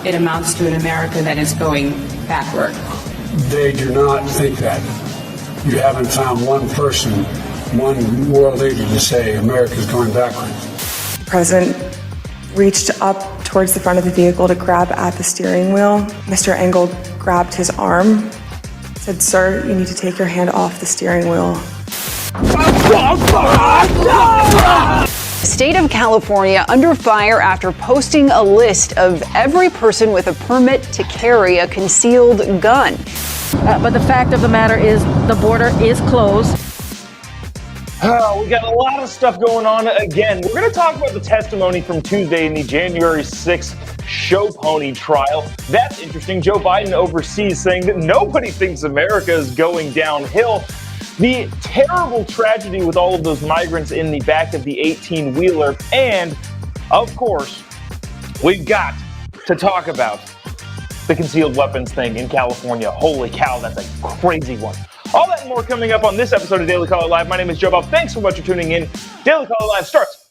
it amounts to an America that is going backward. They do not think that. You haven't found one person, one world leader to say America's going backwards. The president reached up towards the front of the vehicle to grab at the steering wheel. Mr. Engel grabbed his arm, said, "Sir, you need to take your hand off the steering wheel." The state of California under fire after posting a list of every person with a permit to carry a concealed gun. But the fact of the matter is the border is closed. We got a lot of stuff going on again. We're going to talk about the testimony from Tuesday in the January 6th show pony trial. That's interesting. Joe Biden overseas saying that nobody thinks America is going downhill. The terrible tragedy with all of those migrants in the back of the 18-wheeler. And, of course, we've got to talk about the concealed weapons thing in California. Holy cow, that's a crazy one. All that and more coming up on this episode of Daily Caller Live. My name is Jobob. Thanks so much for tuning in. Daily Caller Live starts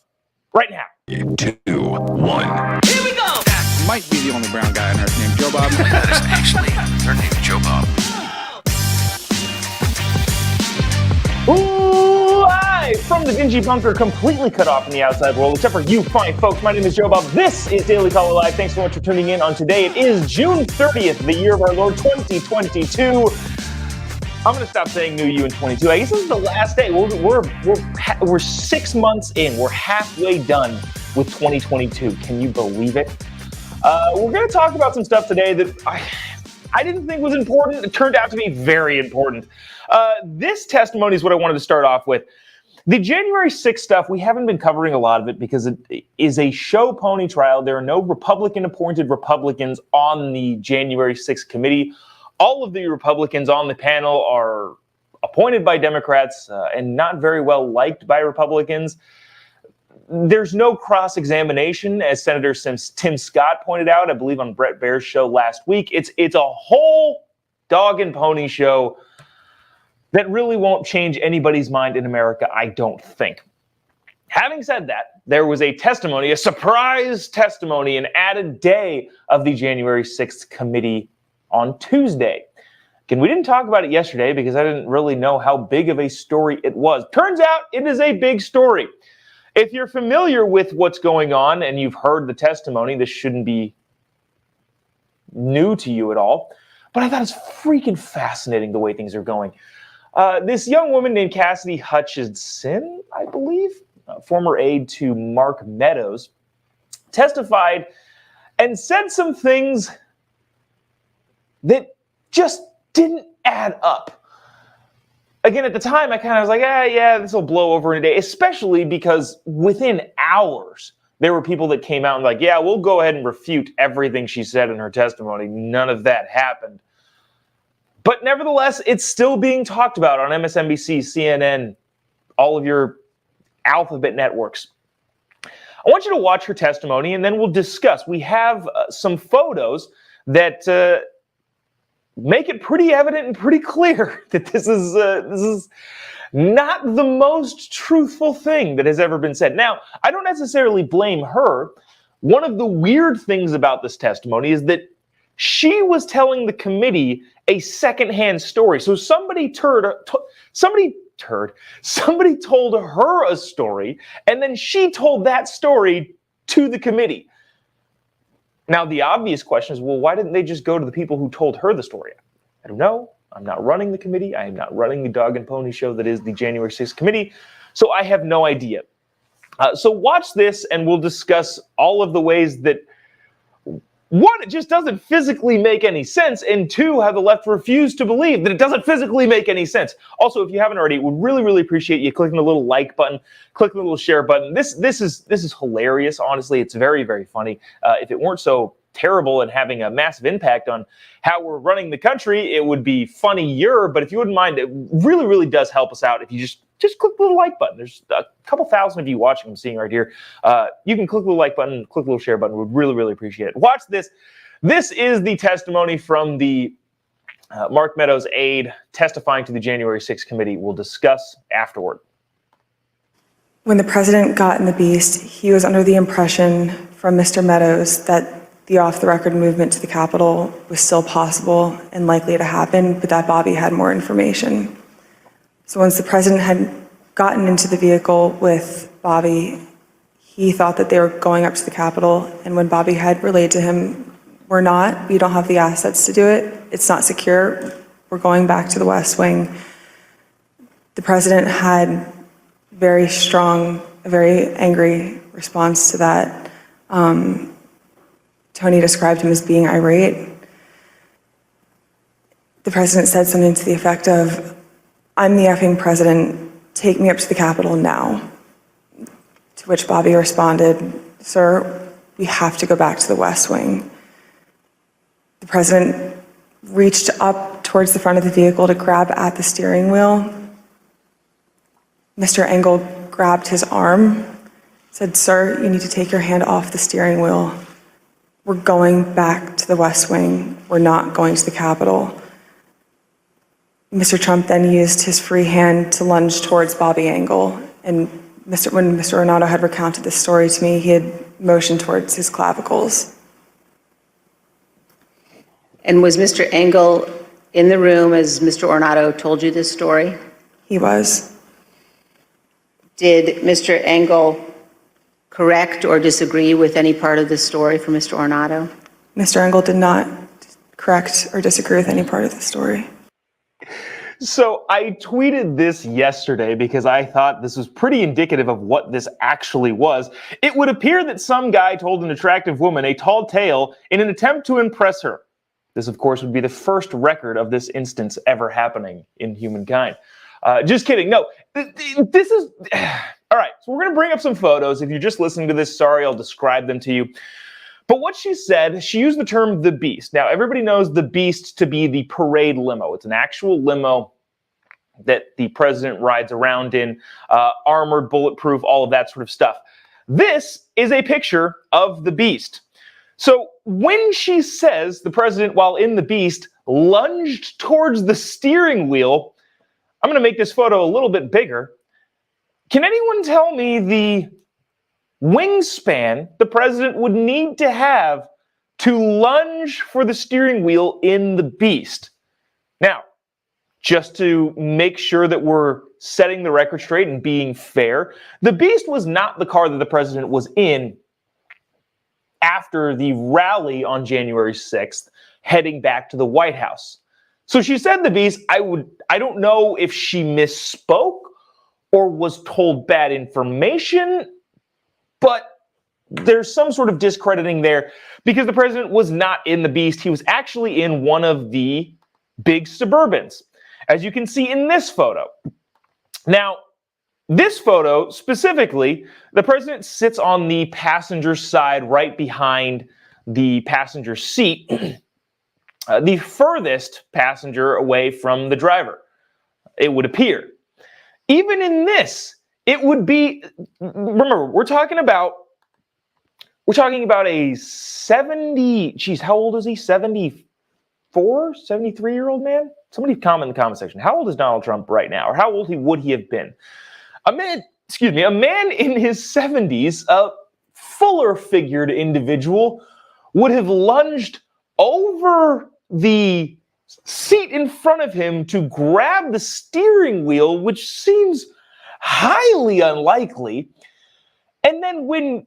right now. 2, 1. Here we go! That might be the only brown guy on earth named Jobob. That is actually their name, Jobob. Live from the dingy bunker, completely cut off from the outside world, except for you fine folks. My name is Jobob. This is Daily Caller Live. Thanks so much for tuning in on today. It is June 30th, the year of our Lord 2022. I'm going to stop saying New You in 22. I guess this is the last day. We're 6 months in. We're halfway done with 2022. Can you believe it? We're going to talk about some stuff today that I didn't think was important. It turned out to be very important. This testimony is what I wanted to start off with. The January 6th stuff, we haven't been covering a lot of it because it is a show pony trial. There are no Republican-appointed Republicans on the January 6th committee. All of the Republicans on the panel are appointed by Democrats and not very well liked by Republicans. There's no cross-examination, as Senator Tim Scott pointed out, I believe, on Brett Baer's show last week. It's a whole dog and pony show that really won't change anybody's mind in America, I don't think. Having said that, there was a testimony, a surprise testimony, an added day of the January 6th committee on Tuesday. Again, we didn't talk about it yesterday because I didn't really know how big of a story it was. Turns out it is a big story. If you're familiar with what's going on and you've heard the testimony, this shouldn't be new to you at all. But I thought it's freaking fascinating the way things are going. This young woman named Cassidy Hutchinson, I believe, former aide to Mark Meadows, testified and said some things that just didn't add up. Again, at the time, I kind of was like, yeah, this will blow over in a day, especially because within hours, there were people that came out and like, yeah, we'll go ahead and refute everything she said in her testimony. None of that happened. But nevertheless, it's still being talked about on MSNBC, CNN, all of your alphabet networks. I want you to watch her testimony, and then we'll discuss. We have some photos that make it pretty evident and pretty clear that this is not the most truthful thing that has ever been said. Now, I don't necessarily blame her. One of the weird things about this testimony is that she was telling the committee a secondhand story. So somebody told her a story, and then she told that story to the committee. Now, the obvious question is, well, why didn't they just go to the people who told her the story? I don't know. I'm not running the committee. I am not running the dog and pony show that is the January 6th committee. So I have no idea. So watch this, and we'll discuss all of the ways that, one, it just doesn't physically make any sense, and two, how the left refused to believe that it doesn't physically make any sense. Also, if you haven't already, would really, really appreciate you clicking the little like button, clicking the little share button. This is hilarious. Honestly, it's very, very funny. If it weren't so terrible and having a massive impact on how we're running the country, it would be funnier. But if you wouldn't mind, it really, really does help us out if you just click the little like button. There's a couple thousand of you watching. I'm seeing right here. You can click the little like button, click the little share button. We'd really, really appreciate it. Watch this. This is the testimony from the Mark Meadows aide testifying to the January 6th committee. We'll discuss afterward. When the president got in the beast, he was under the impression from Mr. Meadows that the off-the-record movement to the Capitol was still possible and likely to happen, but that Bobby had more information. So once the president had gotten into the vehicle with Bobby, he thought that they were going up to the Capitol, and when Bobby had relayed to him, we don't have the assets to do it, it's not secure, we're going back to the West Wing, the president had a very angry response to that. Tony described him as being irate. The president said something to the effect of, "I'm the effing president, take me up to the Capitol now." To which Bobby responded, "Sir, we have to go back to the West Wing." The president reached up towards the front of the vehicle to grab at the steering wheel. Mr. Engel grabbed his arm, said, "Sir, you need to take your hand off the steering wheel. We're going back to the West Wing. We're not going to the Capitol." Mr. Trump then used his free hand to lunge towards Bobby Engel. And when Mr. Ornato had recounted this story to me, he had motioned towards his clavicles. And was Mr. Engel in the room as Mr. Ornato told you this story? He was. Did Mr. Engel correct or disagree with any part of this story from Mr. Ornato? Mr. Engel did not correct or disagree with any part of the story. So I tweeted this yesterday because I thought this was pretty indicative of what this actually was. It would appear that some guy told an attractive woman a tall tale in an attempt to impress her. This, of course, would be the first record of this instance ever happening in humankind. Just kidding. No, this is... All right, so we're going to bring up some photos. If you're just listening to this, sorry, I'll describe them to you. But what she said, she used the term the Beast. Now, everybody knows the Beast to be the parade limo. It's an actual limo that the president rides around in, armored, bulletproof, all of that sort of stuff. This is a picture of the Beast. So when she says the president, while in the Beast, lunged towards the steering wheel, I'm going to make this photo a little bit bigger. Can anyone tell me the wingspan the president would need to have to lunge for the steering wheel in the Beast? Now, just to make sure that we're setting the record straight and being fair, the Beast was not the car that the president was in after the rally on January 6th, heading back to the White House. So she said the Beast. I don't know if she misspoke or was told bad information, but there's some sort of discrediting there because the president was not in the Beast. He was actually in one of the big Suburbans, as you can see in this photo. Now, this photo specifically, the president sits on the passenger side right behind the passenger seat, the furthest passenger away from the driver, it would appear. Even in this, it would be, remember, we're talking about a 70, geez, how old is he? 74, 73-year-old man? Somebody comment in the comment section. How old is Donald Trump right now? Or how old would he have been? A man in his 70s, a fuller-figured individual, would have lunged over the seat in front of him to grab the steering wheel, which seems highly unlikely, and then when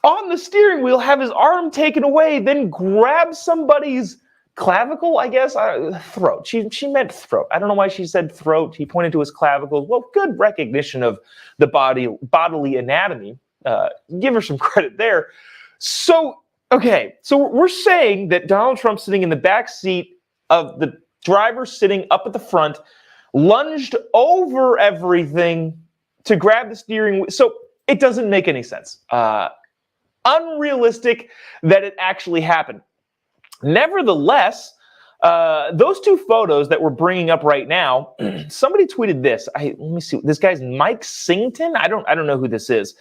on the steering wheel have his arm taken away, then grab somebody's clavicle, I guess, throat. She meant throat. I don't know why she said throat. He pointed to his clavicles. Well, good recognition of the bodily anatomy. Give her some credit there. So, okay, so we're saying that Donald Trump sitting in the back seat of the driver sitting up at the front, lunged over everything to grab the steering wheel. So it doesn't make any sense. Unrealistic that it actually happened. Nevertheless, those two photos that we're bringing up right now, somebody tweeted this. Let me see. This guy's Mike Singleton. I don't know who this is,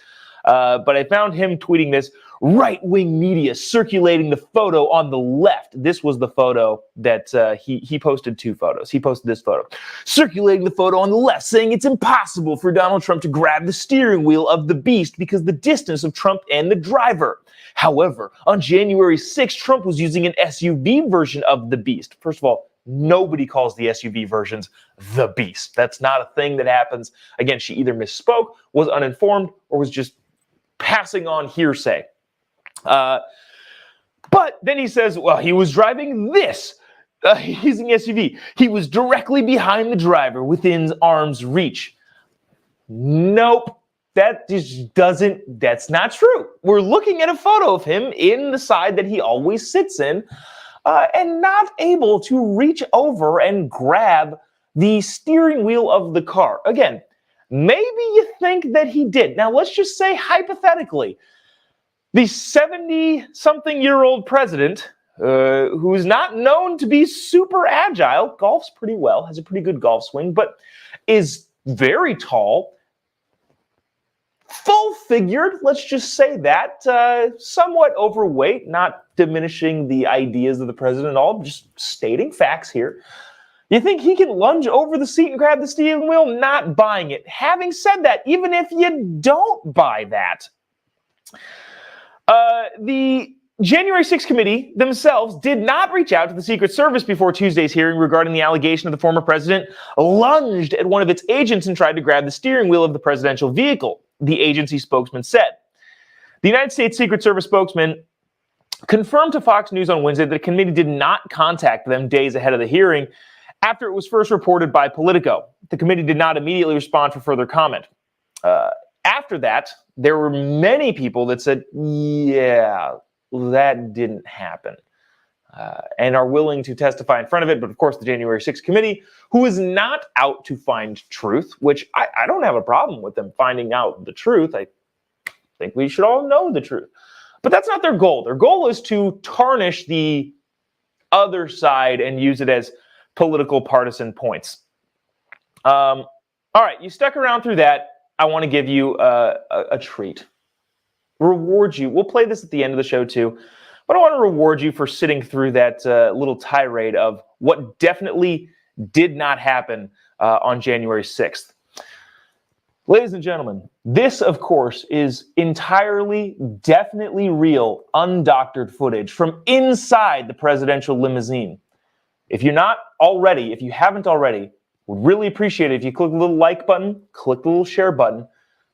but I found him tweeting this. Right-wing media circulating the photo on the left. This was the photo that he posted two photos. He posted this photo. Circulating the photo on the left, saying it's impossible for Donald Trump to grab the steering wheel of the Beast because the distance of Trump and the driver. However, on January 6th, Trump was using an SUV version of the Beast. First of all, nobody calls the SUV versions the Beast. That's not a thing that happens. Again, she either misspoke, was uninformed, or was just passing on hearsay. But then he says, well, he was driving this. Using SUV. He was directly behind the driver within arm's reach. Nope. That just doesn't, that's not true. We're looking at a photo of him in the side that he always sits in and not able to reach over and grab the steering wheel of the car. Again, maybe you think that he did. Now, let's just say hypothetically, the 70-something-year-old president, who's not known to be super agile, golfs pretty well, has a pretty good golf swing, but is very tall, full-figured, let's just say that, somewhat overweight, not diminishing the ideas of the president at all, just stating facts here. You think he can lunge over the seat and grab the steering wheel? Not buying it. Having said that, even if you don't buy that, the January 6th committee themselves did not reach out to the Secret Service before Tuesday's hearing regarding the allegation of the former president lunged at one of its agents and tried to grab the steering wheel of the presidential vehicle, the agency spokesman said. The United States Secret Service spokesman confirmed to Fox News on Wednesday that the committee did not contact them days ahead of the hearing after it was first reported by Politico. The committee did not immediately respond for further comment. After that, there were many people that said, yeah, that didn't happen, and are willing to testify in front of it. But of course, the January 6th committee, who is not out to find truth, which I don't have a problem with them finding out the truth. I think we should all know the truth. But that's not their goal. Their goal is to tarnish the other side and use it as political partisan points. All right, you stuck around through that. I want to give you a treat. Reward you. We'll play this at the end of the show too, but I want to reward you for sitting through that little tirade of what definitely did not happen on January 6th. Ladies and gentlemen, this, of course, is entirely, definitely real, undoctored footage from inside the presidential limousine. If you haven't already, would really appreciate it if you click the little like button, click the little share button,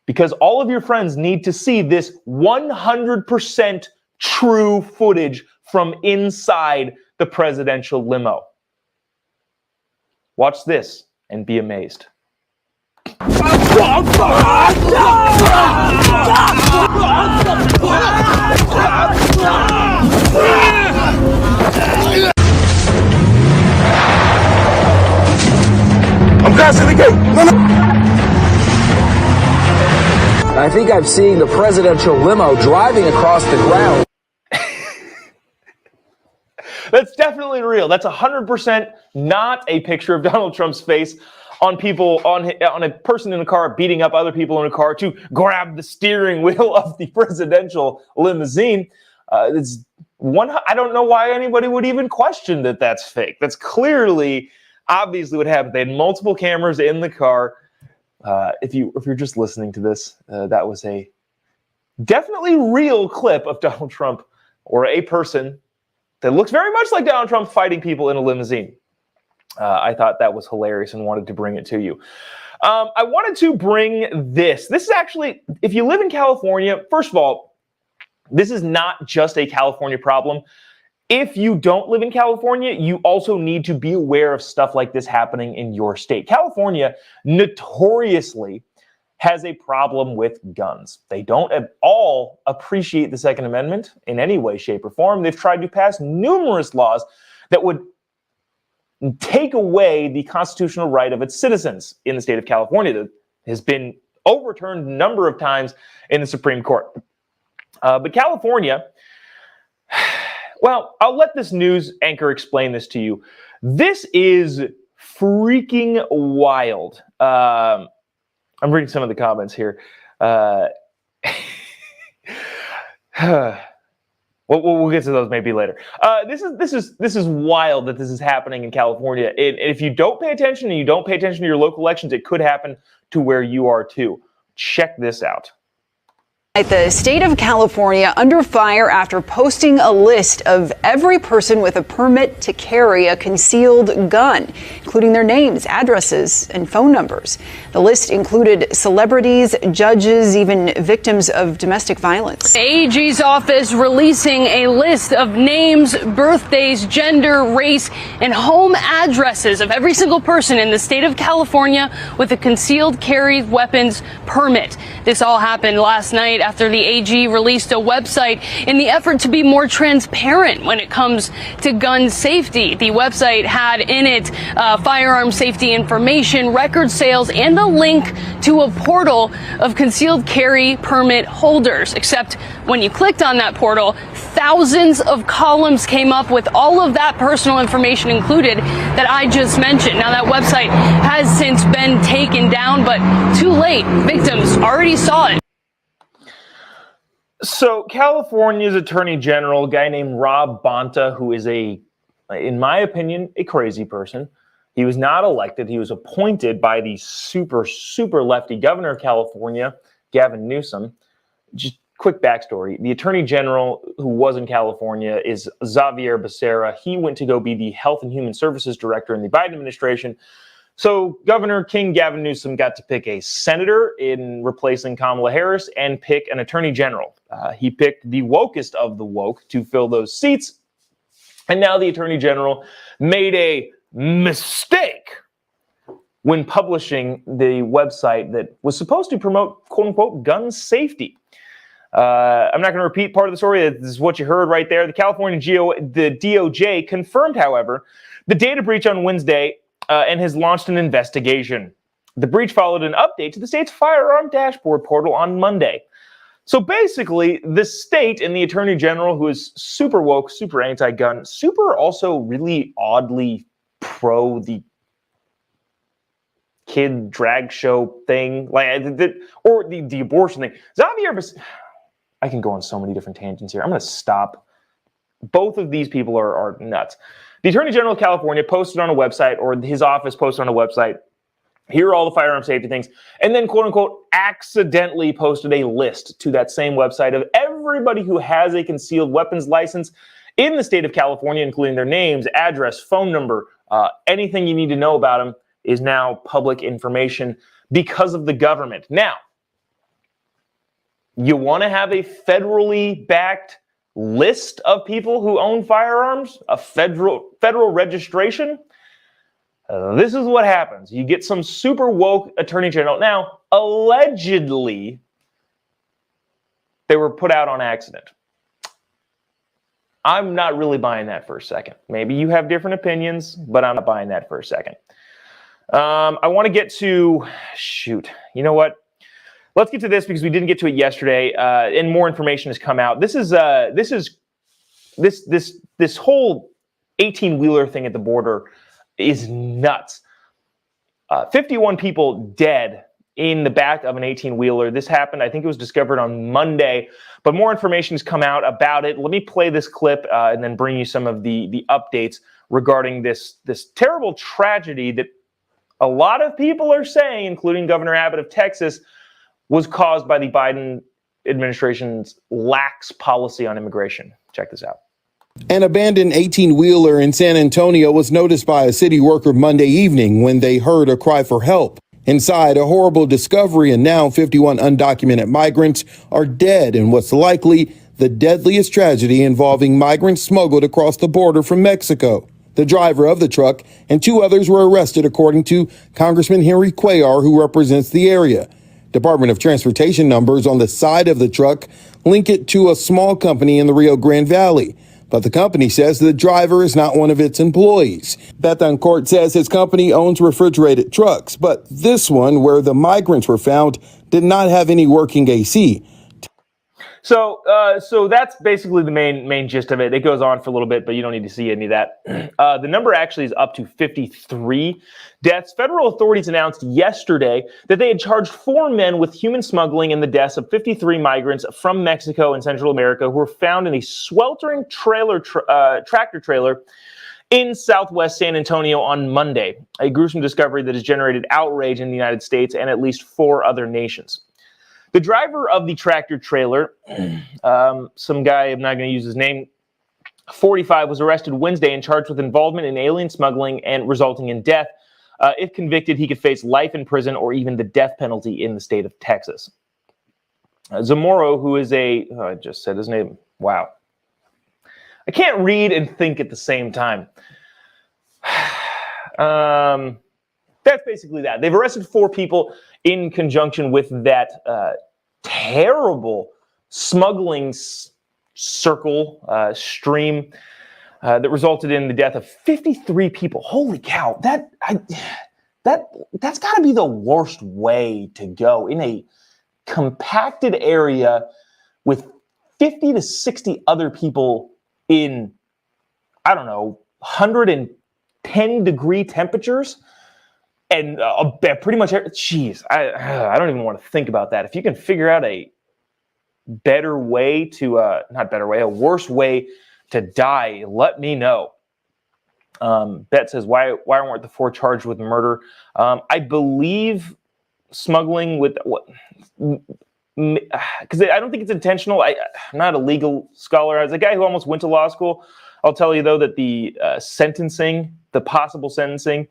because all of your friends need to see this 100% true footage from inside the presidential limo. Watch this and be amazed. I'm passing the gate. No. I think I'm seeing the presidential limo driving across the ground. That's definitely real. That's 100% not a picture of Donald Trump's face on people, on a person in a car beating up other people in a car to grab the steering wheel of the presidential limousine. I don't know why anybody would even question that that's fake. That's clearly, obviously what happened. They had multiple cameras in the car. If you're just listening to this, that was a definitely real clip of Donald Trump, or a person that looks very much like Donald Trump fighting people in a limousine. I thought that was hilarious and wanted to bring it to you. I wanted to bring this. This is actually, if you live in California, first of all, this is not just a California problem. If you don't live in California, you also need to be aware of stuff like this happening in your state. California notoriously has a problem with guns. They don't at all appreciate the Second Amendment in any way, shape, or form. They've tried to pass numerous laws that would take away the constitutional right of its citizens in the state of California. That has been overturned a number of times in the Supreme Court. But California, well, I'll let this news anchor explain this to you. This is freaking wild. I'm reading some of the comments here. We'll get to those maybe later. This is wild that this is happening in California. And if you don't pay attention and you don't pay attention to your local elections, it could happen to where you are too. Check this out. The state of California under fire after posting a list of every person with a permit to carry a concealed gun, including their names, addresses, and phone numbers. The list included celebrities, judges, even victims of domestic violence. The AG's office releasing a list of names, birthdays, gender, race, and home addresses of every single person in the state of California with a concealed carry weapons permit. This all happened last night after the AG released a website in the effort to be more transparent when it comes to gun safety. The website had in it firearm safety information, record sales, and a link to a portal of concealed carry permit holders. Except when you clicked on that portal, thousands of columns came up with all of that personal information included that I just mentioned. Now, that website has since been taken down, but too late. Victims already saw it. So California's Attorney General, a guy named Rob Bonta, who is in my opinion, a crazy person. He was not elected. He was appointed by the super, super lefty governor of California, Gavin Newsom. Just quick backstory. The Attorney General who was in California is Xavier Becerra. He went to go be the Health and Human Services Director in the Biden administration. So Governor King Gavin Newsom got to pick a senator in replacing Kamala Harris and pick an attorney general. He picked the wokest of the woke to fill those seats. And now the attorney general made a mistake when publishing the website that was supposed to promote, quote unquote, gun safety. I'm not going to repeat part of the story. This is what you heard right there. The the DOJ confirmed, however, the data breach on Wednesday and has launched an investigation. The breach followed an update to the state's firearm dashboard portal on Monday. So basically, the state and the attorney general, who is super woke, super anti-gun, super also really oddly pro the kid drag show thing, or the abortion thing. I can go on so many different tangents here. I'm going to stop. Both of these people are nuts. The Attorney General of California posted on a website, or his office posted on a website, here are all the firearm safety things, and then, quote unquote, accidentally posted a list to that same website of everybody who has a concealed weapons license in the state of California, including their names, address, phone number, anything you need to know about them is now public information because of the government. Now, you want to have a federally backed list of people who own firearms, a federal registration? This is what happens. You get some super woke attorney general. Now, allegedly, they were put out on accident. I'm not really buying that for a second. Maybe you have different opinions, but I'm not buying that for a second. I want to get to, you know what? Let's get to this because we didn't get to it yesterday, and more information has come out. This whole 18-wheeler thing at the border is nuts. 51 people dead in the back of an 18-wheeler. This happened, I think it was discovered on Monday, but more information has come out about it. Let me play this clip and then bring you some of the updates regarding this terrible tragedy that a lot of people are saying, including Governor Abbott of Texas, was caused by the Biden administration's lax policy on immigration. Check this out. An abandoned 18-wheeler in San Antonio was noticed by a city worker Monday evening when they heard a cry for help. Inside, a horrible discovery, and now 51 undocumented migrants are dead in what's likely the deadliest tragedy involving migrants smuggled across the border from Mexico. The driver of the truck and two others were arrested, according to Congressman Henry Cuellar, who represents the area. Department of Transportation numbers on the side of the truck link it to a small company in the Rio Grande Valley. But the company says the driver is not one of its employees. Betancourt says his company owns refrigerated trucks, but this one, where the migrants were found, did not have any working AC. So that's basically the main gist of it. It goes on for a little bit, but you don't need to see any of that. The number actually is up to 53 deaths. Federal authorities announced yesterday that they had charged 4 men with human smuggling in the deaths of 53 migrants from Mexico and Central America who were found in a sweltering tractor trailer in southwest San Antonio on Monday, a gruesome discovery that has generated outrage in the United States and at least 4 other nations. The driver of the tractor trailer, some guy, I'm not going to use his name, 45, was arrested Wednesday and charged with involvement in alien smuggling and resulting in death. If convicted, he could face life in prison or even the death penalty in the state of Texas. Zamoro, who is I just said his name. Wow. I can't read and think at the same time. That's basically that. They've arrested 4 people in conjunction with that terrible smuggling stream that resulted in the death of 53 people. Holy cow! That's got to be the worst way to go in a compacted area with 50 to 60 other people in, I don't know, 110-degree temperatures. And pretty much, geez, I don't even want to think about that. If you can figure out a better way to, not better way, a worse way to die, let me know. Bet says, why weren't the 4 charged with murder? I believe smuggling with what? Because I don't think it's intentional. I'm not a legal scholar. As a guy who almost went to law school, I'll tell you, though, that the sentencing, the possible sentencing,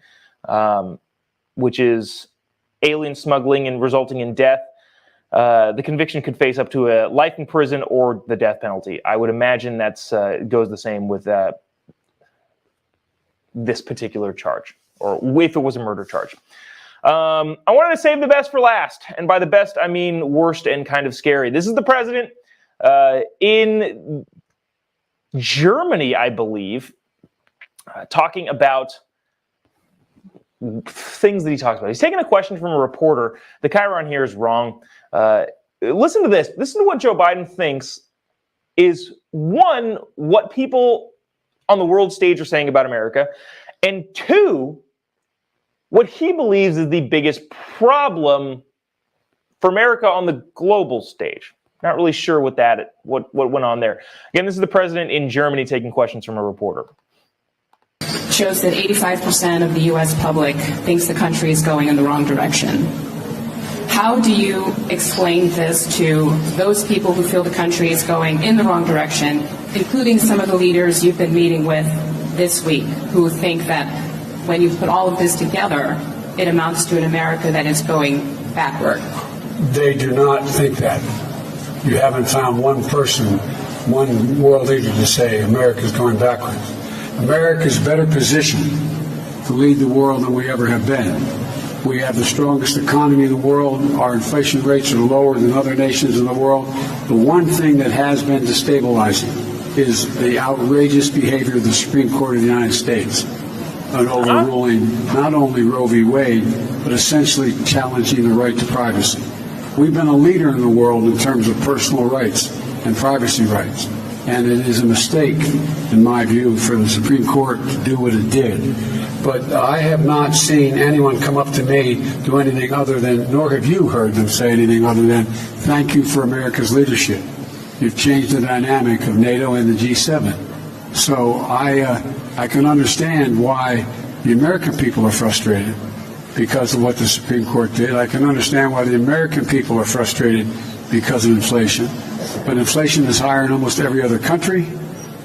which is alien smuggling and resulting in death, the conviction could face up to a life in prison or the death penalty. I would imagine that's goes the same with this particular charge, or if it was a murder charge. I wanted to save the best for last, and by the best, I mean worst and kind of scary. This is the president in Germany, I believe, talking about things that he talks about. He's taking a question from a reporter. The chyron here is wrong. Listen to this. Listen to what Joe Biden thinks is, one, what people on the world stage are saying about America, and 2, what he believes is the biggest problem for America on the global stage. Not really sure what went on there. Again, this is the president in Germany taking questions from a reporter. Shows that 85% of the U.S. public thinks the country is going in the wrong direction. How do you explain this to those people who feel the country is going in the wrong direction, including some of the leaders you've been meeting with this week, who think that when you put all of this together, it amounts to an America that is going backward? They do not think that. You haven't found one person, one world leader to say America's going backwards. America's better positioned to lead the world than we ever have been. We have the strongest economy in the world. Our inflation rates are lower than other nations in the world. The one thing that has been destabilizing is the outrageous behavior of the Supreme Court of the United States on overruling not only Roe v. Wade, but essentially challenging the right to privacy. We've been a leader in the world in terms of personal rights and privacy rights. And it is a mistake, in my view, for the Supreme Court to do what it did. But I have not seen anyone come up to me do anything other than, nor have you heard them say anything other than, thank you for America's leadership. You've changed the dynamic of NATO and the G7. So I can understand why the American people are frustrated because of what the Supreme Court did. I can understand why the American people are frustrated because of inflation. But inflation is higher in almost every other country.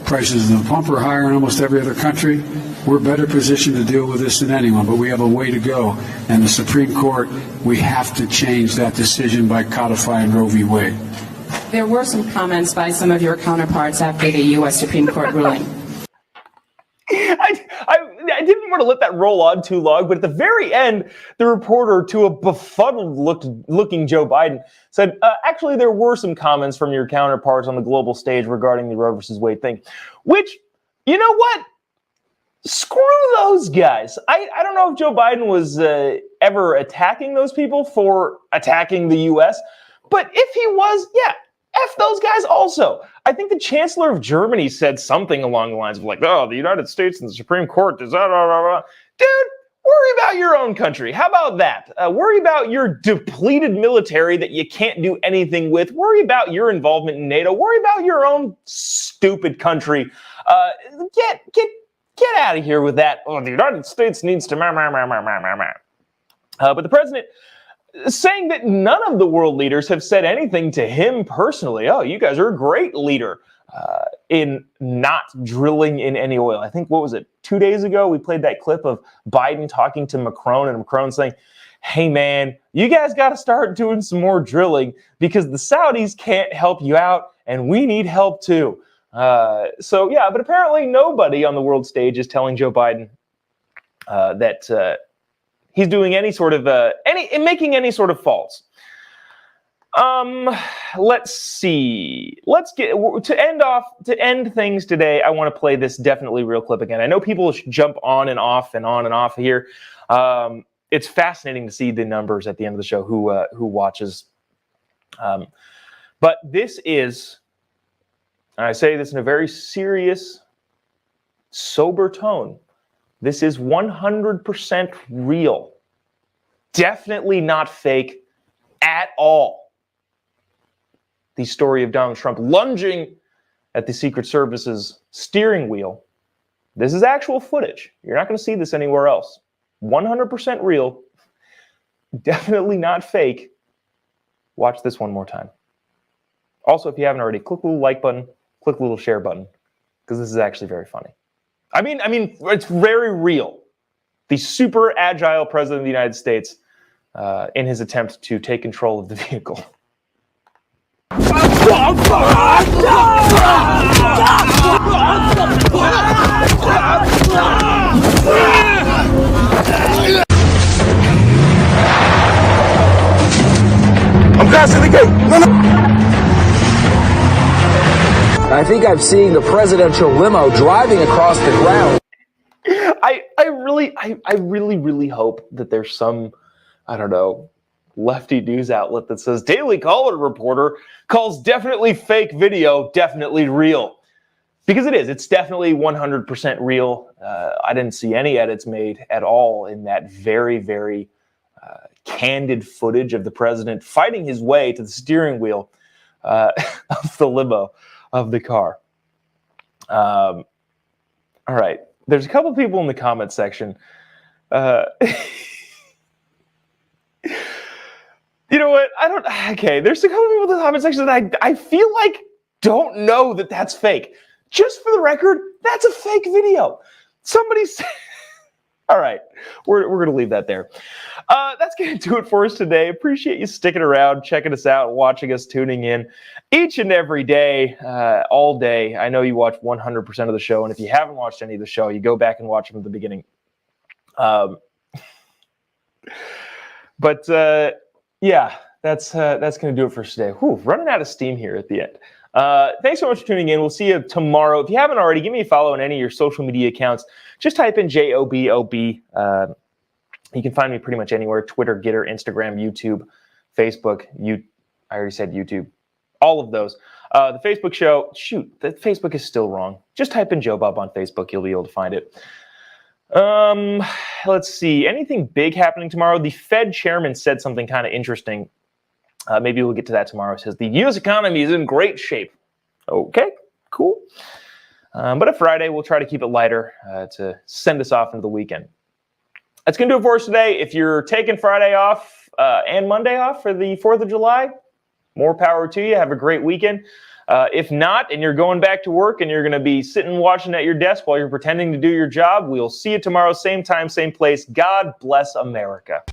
Prices of the pump are higher in almost every other country. We're better positioned to deal with this than anyone, but we have a way to go. And the Supreme Court, we have to change that decision by codifying Roe v. Wade. There were some comments by some of your counterparts after the U.S. Supreme Court ruling. I didn't want to let that roll on too long, but at the very end, the reporter, to a befuddled-looking Joe Biden, said, actually, there were some comments from your counterparts on the global stage regarding the Roe versus Wade thing, which, you know what? Screw those guys. I don't know if Joe Biden was ever attacking those people for attacking the U.S., but if he was, yeah, F those guys also. I think the Chancellor of Germany said something along the lines of like, oh, the United States and the Supreme Court does that. Dude, worry about your own country. How about that? Worry about your depleted military that you can't do anything with. Worry about your involvement in NATO. Worry about your own stupid country. Get out of here with that. Oh, the United States needs to But the president saying that none of the world leaders have said anything to him personally. Oh, you guys are a great leader in not drilling in any oil. I think, what was it, 2 days ago, we played that clip of Biden talking to Macron, and Macron saying, hey, man, you guys got to start doing some more drilling because the Saudis can't help you out, and we need help too. So, yeah, but apparently nobody on the world stage is telling Joe Biden that he's doing any sort of making any sort of faults. Let's see. Let's get to end things today. I want to play this definitely real clip again. I know people jump on and off and on and off here. It's fascinating to see the numbers at the end of the show who watches. But this is, and I say this in a very serious, sober tone. This is 100% real. Definitely not fake at all. The story of Donald Trump lunging at the Secret Service's steering wheel. This is actual footage. You're not going to see this anywhere else. 100% real. Definitely not fake. Watch this one more time. Also, if you haven't already, click the little like button, click the little share button, because this is actually very funny. I mean, it's very real. The super agile president of the United States in his attempt to take control of the vehicle. I'm passing the gate. No. I think I'm seeing the presidential limo driving across the ground. I really hope that there's some, I don't know, lefty news outlet that says Daily Caller reporter calls definitely fake video definitely real. Because it is. It's definitely 100% real. I didn't see any edits made at all in that very, very candid footage of the president fighting his way to the steering wheel of the limo of the car. All right. There's a couple people in the comment section. You know what? There's a couple people in the comment section that I feel like don't know that that's fake. Just for the record, that's a fake video. Somebody said... All right, we're going to leave that there. That's going to do it for us today. Appreciate you sticking around, checking us out, watching us, tuning in each and every day, all day. I know you watch 100% of the show, and if you haven't watched any of the show, you go back and watch them at the beginning. Yeah, that's going to do it for us today. Whew, running out of steam here at the end. Thanks so much for tuning in. We'll see you tomorrow. If you haven't already, give me a follow on any of your social media accounts. Just type in JOBOB. You can find me pretty much anywhere. Twitter, Gitter, Instagram, YouTube, Facebook. I already said YouTube. All of those. The Facebook show. Shoot, the Facebook is still wrong. Just type in Jobob on Facebook. You'll be able to find it. Let's see. Anything big happening tomorrow? The Fed chairman said something kind of interesting. Maybe we'll get to that tomorrow. It says the U.S. economy is in great shape. Okay, cool. But a Friday, we'll try to keep it lighter to send us off into the weekend. That's going to do it for us today. If you're taking Friday off and Monday off for the 4th of July, more power to you. Have a great weekend. If not, and you're going back to work and you're going to be sitting watching at your desk while you're pretending to do your job, we'll see you tomorrow, same time, same place. God bless America.